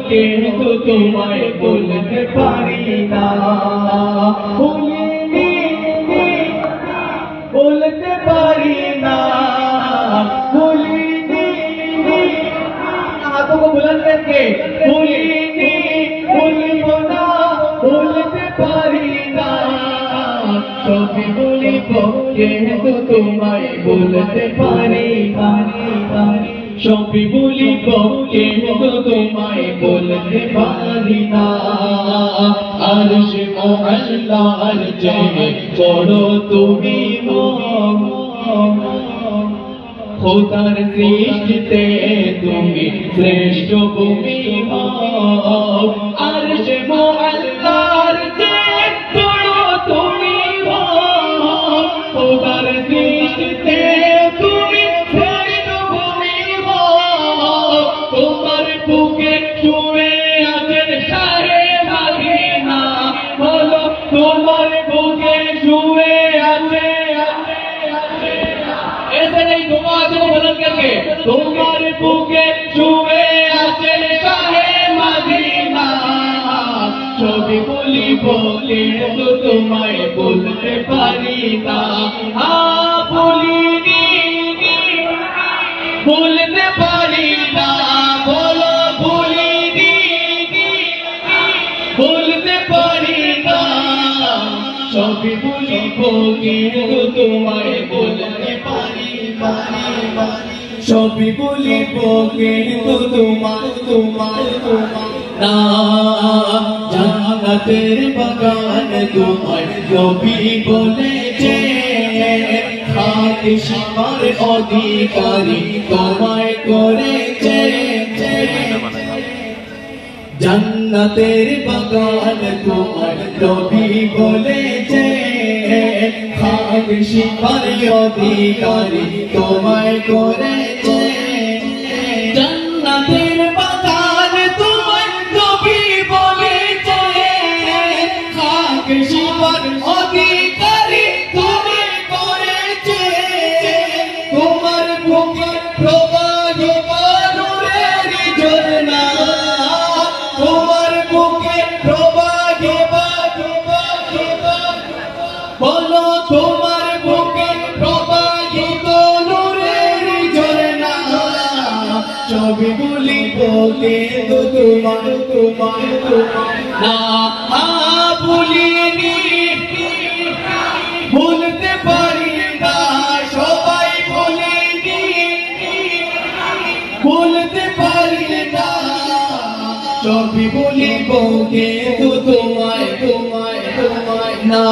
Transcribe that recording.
কিন্তু তোমায় বলতে পারি না, ভুলিনি বলতে পারি না, ভুলিনি হাতों को बुलंद करके भूलिनी भूलिबो ना বলতে পারি না, সবই বলিব কিন্তু তোমায় বলতে পারি না, সবই বলিব কিন্তু তোমায় বলতে পারি না। আরশে মুআল্লার চেয়ে বড় তুমি খোদার সৃষ্টিতে তুমি শ্রেষ্ঠ ভূমি আরশে মুআল্লার চেয়ে বড় তুমি খোদার সৃষ্টিতে তুমি শ্রেষ্ঠ ভূমি তোমার বুকে শুয়ে আছেন শাহে মদিনা, বলো তোমার বুকে শুয়ে আছে ऐसे नहीं तुम आगे को बुलंद करके तुम्हारे बुके छुए आचल शाहे मदीना, ছবি বলিব কিন্তু তোমায় বলতে পারি না, বলিনি বলতে পারি না, বলো বলিনি বলতে পারি না, ছবি বলিব কিন্তু তোমায় বলতে পারি সবই বলিব কিন্তু তোমার না। জান্নাতের বাগান তোমার নবী বলেছে, খাকি সীমার অধিকারী তোমায় করেছে। জান্নাতের বাগান তোমার নবী বলেছে, খাকি সীমার অধিকারী তোমায় করেছে। জান্নাতের বাগান তোমার নবী বলেছে, খাকি সীমার অধিকারী তোমায় করেছে। তোমার বুকে প্রবাহিত নূরের ঝর্ণা, তোমার বুকে প্রবাহিত বলো তোমার বুকে প্রবাহিত নূরের ঝর্ণা, ছবি বলিব কিন্তু তোমার না ভুলিনি ভুলতে পারি না, সবাই বলিনি ভুলতে পারি না, ছবি বলিব কিন্তু তোমায় না।